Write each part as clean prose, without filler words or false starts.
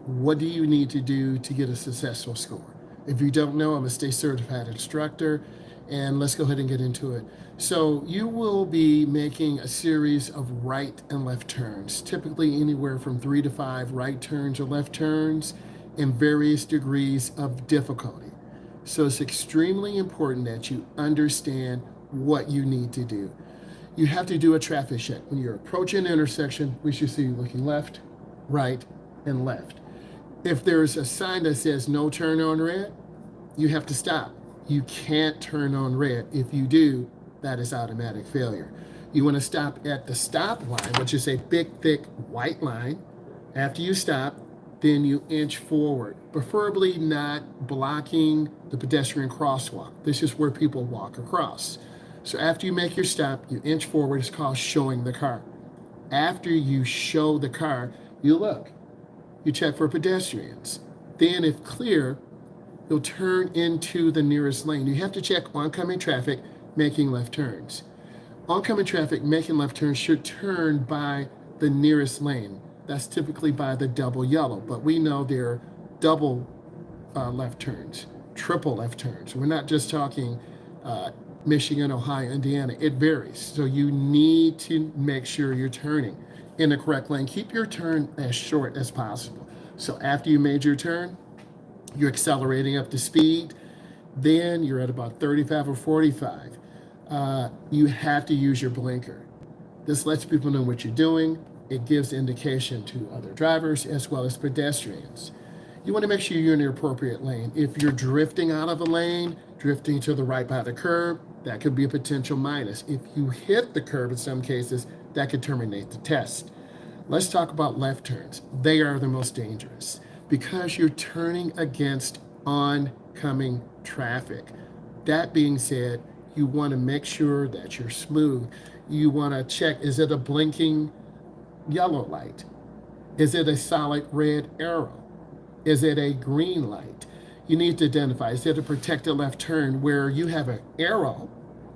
What do you need to do to get a successful score? If you don't know, I'm a state certified instructor, and let's go ahead and get into it. So you will be making a series of right and left turns, typically anywhere from 3 to 5 right turns or left turns in various degrees of difficulty. So it's extremely important that you understand what you need to do. You have to do a traffic check. When you're approaching an intersection, we should see you looking left, right, and left. If there's a sign that says no turn on red, you have to stop. You can't turn on red. If you do, that is automatic failure. You want to stop at the stop line, which is a big, thick white line. After you stop, then you inch forward, preferably not blocking the pedestrian crosswalk. This is where people walk across. So after you make your stop, you inch forward. It's called showing the car. After you show the car, you look. You check for pedestrians. Then, if clear, you'll turn into the nearest lane. You have to check oncoming traffic making left turns. Oncoming traffic making left turns should turn by the nearest lane. That's typically by the double yellow, but we know there are double left turns, triple left turns. We're not just talking Michigan, Ohio, Indiana. It varies. So you need to make sure you're turning in the correct lane. Keep your turn as short as possible. So after you made your turn, you're accelerating up to speed. Then you're at about 35 or 45. You have to use your blinker. This lets people know what you're doing. It gives indication to other drivers as well as pedestrians. You want to make sure you're in the appropriate lane. If you're drifting out of a lane, drifting to the right by the curb, that could be a potential minus. If you hit the curb in some cases, that could terminate the test. Let's talk about left turns. They are the most dangerous because you're turning against oncoming traffic. That being said, you want to make sure that you're smooth. You want to check, is it a blinking yellow light? Is it a solid red arrow? Is it a green light? You need to identify, is it a protected left turn where you have an arrow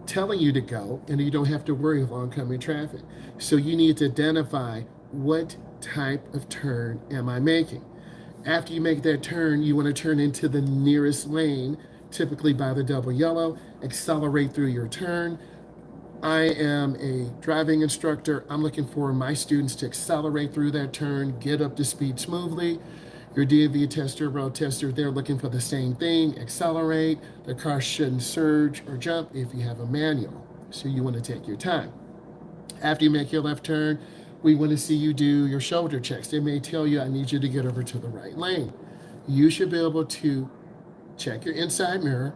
telling you to go and you don't have to worry of oncoming traffic? So you need to identify, what type of turn am I making? After you make that turn, you want to turn into the nearest lane, typically by the double yellow, accelerate through your turn. I am a driving instructor. I'm looking for my students to accelerate through that turn, get up to speed smoothly. Your DMV tester, road tester, they're looking for the same thing, accelerate. The car shouldn't surge or jump if you have a manual. So you want to take your time. After you make your left turn, we want to see you do your shoulder checks. They may tell you, I need you to get over to the right lane. You should be able to check your inside mirror,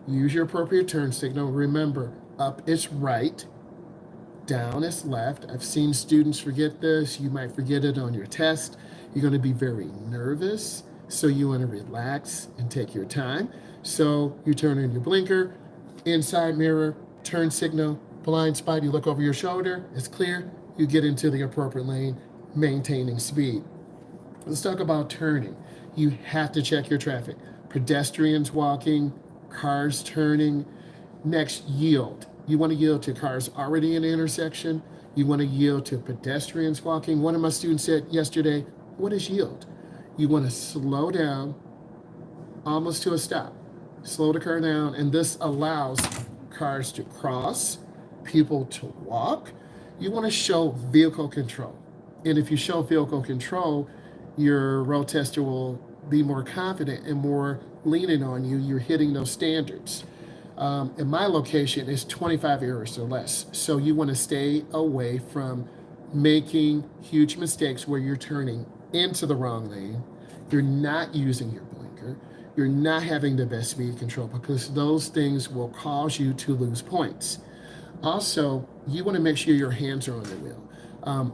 use your appropriate turn signal. Remember, up is right, down is left. I've seen students forget this. You might forget it on your test. You're going to be very nervous, so you want to relax and take your time. So you turn on your blinker, inside mirror, turn signal, blind spot, you look over your shoulder, it's clear, you get into the appropriate lane, maintaining speed. Let's talk about turning. You have to check your traffic. Pedestrians walking, cars turning. Next, yield. You want to yield to cars already in the intersection. You want to yield to pedestrians walking. One of my students said yesterday, what is yield? You want to slow down almost to a stop. Slow the car down, and this allows cars to cross, people to walk. You want to show vehicle control. And if you show vehicle control, your road tester will be more confident and more leaning on you. You're hitting those standards. In my location, it's 25 errors or less. So you want to stay away from making huge mistakes where you're turning into the wrong lane. You're not using your blinker. You're not having the best speed control, because those things will cause you to lose points. Also, you want to make sure your hands are on the wheel.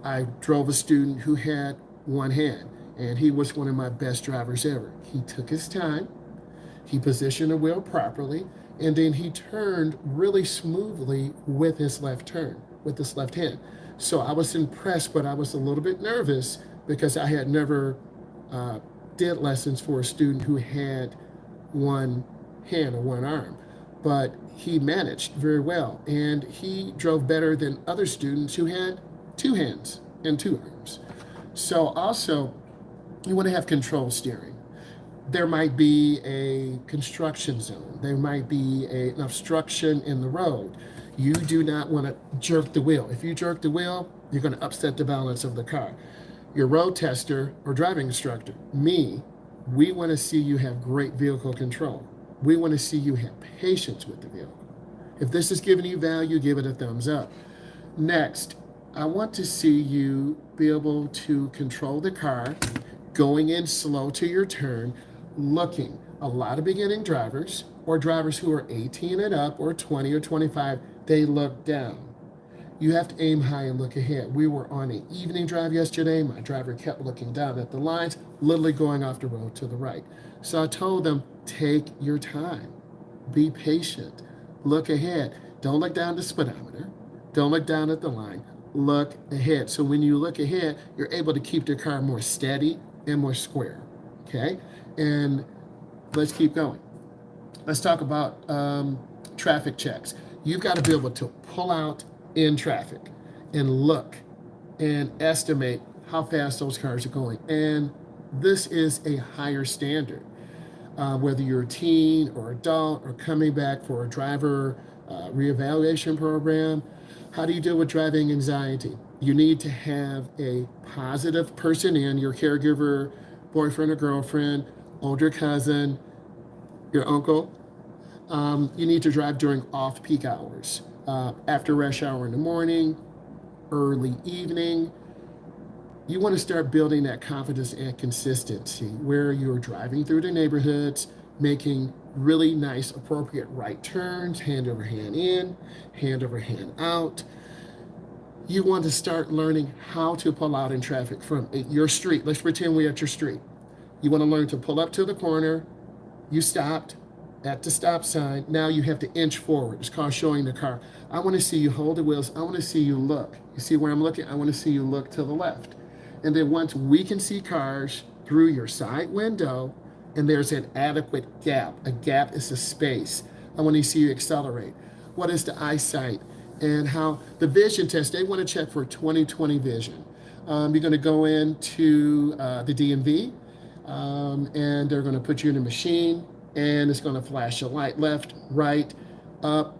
I drove a student who had one hand, and he was one of my best drivers ever. He took his time, he positioned the wheel properly, and then he turned really smoothly with his left turn, with his left hand. So I was impressed, but I was a little bit nervous because I had never did lessons for a student who had one hand or one arm. But he managed very well, and he drove better than other students who had two hands and two arms. So also, You want to have control steering. There might be a construction zone. There might be an obstruction in the road. You do not want to jerk the wheel. If you jerk the wheel, you're going to upset the balance of the car. Your road tester or driving instructor, me, we want to see you have great vehicle control. We want to see you have patience with the vehicle. If this is giving you value, give it a thumbs up. Next, I want to see you be able to control the car, going in slow to your turn, looking. A lot of beginning drivers or drivers who are 18 and up or 20 or 25, they look down. You have to aim high and look ahead. We were on an evening drive yesterday. My driver kept looking down at the lines, literally going off the road to the right. So I told them, take your time, be patient, look ahead. Don't look down the speedometer. Don't look down at the line. Look ahead. So when you look ahead, you're able to keep the car more steady and more square. Okay? And let's keep going. Let's talk about traffic checks. You've got to be able to pull out in traffic and look and estimate how fast those cars are going. And this is a higher standard. Whether you're a teen or adult or coming back for a driver reevaluation program, how do you deal with driving anxiety? You need to have a positive person in, your caregiver, boyfriend or girlfriend, older cousin, your uncle. You need to drive during off-peak hours, after rush hour in the morning, early evening. You want to start building that confidence and consistency where you're driving through the neighborhoods, making really nice, appropriate right turns, hand over hand in, hand over hand out. You want to start learning how to pull out in traffic from your street. Let's pretend we're at your street. You want to learn to pull up to the corner. You stopped at the stop sign. Now you have to inch forward. It's called showing the car. I want to see you hold the wheels. I want to see you look. You see where I'm looking? I want to see you look to the left. And then once we can see cars through your side window, and there's an adequate gap. A gap is a space. I want to see you accelerate. What is the eyesight? And how the vision test, they want to check for 20/20 vision. You're going to go into the DMV, and they're going to put you in a machine, and it's going to flash a light left, right, up.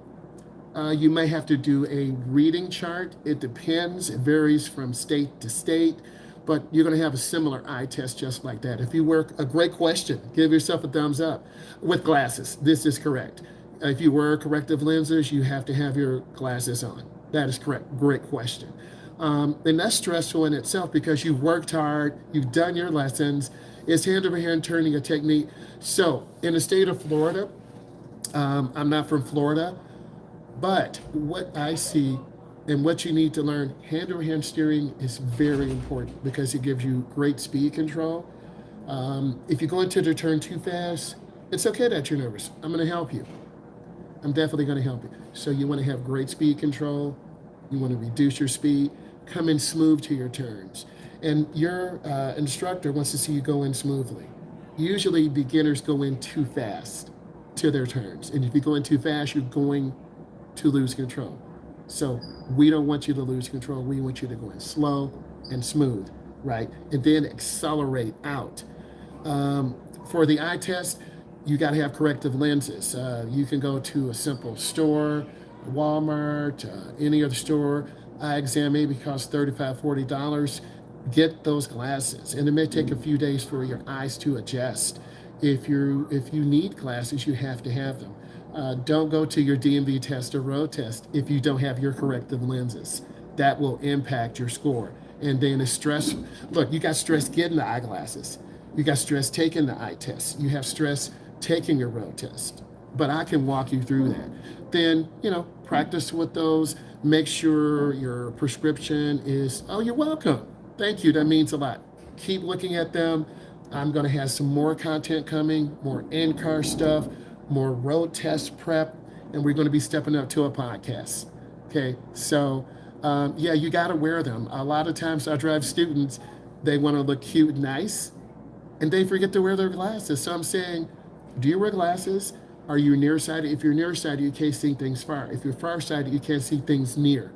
You may have to do a reading chart. It depends. It varies from state to state, but you're going to have a similar eye test just like that. If you wear a great question, give yourself a thumbs up. With glasses, this is correct. If you wear corrective lenses, you have to have your glasses on. That is correct. Great question. And that's stressful in itself because you've worked hard, you've done your lessons. It's hand over hand turning a technique. So in the state of Florida, I'm not from Florida, but what I see and what you need to learn, hand over hand steering is very important because it gives you great speed control. If you go into the turn too fast, it's okay that you're nervous. I'm going to help you. I'm definitely going to help you. So you want to have great speed control. You want to reduce your speed. Come in smooth to your turns. And your instructor wants to see you go in smoothly. Usually beginners go in too fast to their turns. And if you go in too fast, you're going to lose control. So we don't want you to lose control. We want you to go in slow and smooth, right? And then accelerate out. For the eye test, you got to have corrective lenses. You can go to a simple store, Walmart, any other store. Eye exam maybe costs $35, $40. Get those glasses, and it may take a few days for your eyes to adjust. If you need glasses, you have to have them. Don't go to your DMV test or road test if you don't have your corrective lenses. That will impact your score. And then it's stress. Look, you got stress getting the eyeglasses. You got stress taking the eye test. You have stress taking your road test. But I can walk you through that. Then, practice with those. Make sure your prescription is, oh, you're welcome. Thank you. That means a lot. Keep looking at them. I'm going to have some more content coming, more in-car stuff, more road test prep, and we're going to be stepping up to a podcast. Okay, so you got to wear them. A lot of times I drive students, they want to look cute and nice, and they forget to wear their glasses. So I'm saying, do you wear glasses? Are you nearsighted? If you're nearsighted, you can't see things far. If you're farsighted, you can't see things near.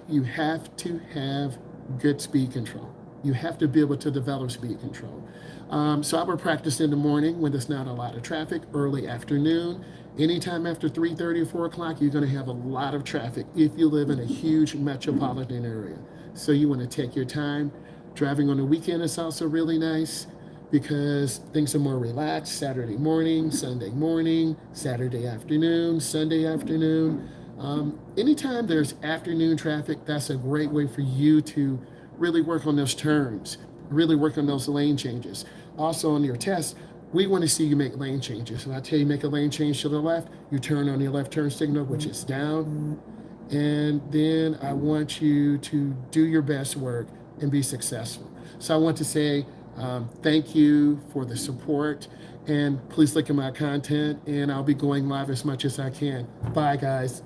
You have to have good speed control. You have to be able to develop speed control. So I would practice in the morning when there's not a lot of traffic, early afternoon. Anytime after 3:30 or 4 o'clock, you're going to have a lot of traffic if you live in a huge metropolitan area. So you want to take your time. Driving on the weekend is also really nice because things are more relaxed. Saturday morning, Sunday morning, Saturday afternoon, Sunday afternoon. Anytime there's afternoon traffic, that's a great way for you to really work on those turns, really work on those lane changes. Also on your test, we want to see you make lane changes. When I tell you make a lane change to the left, you turn on your left turn signal, which is down. And then I want you to do your best work and be successful. So I want to say thank you for the support, and please look at my content, and I'll be going live as much as I can. Bye, guys.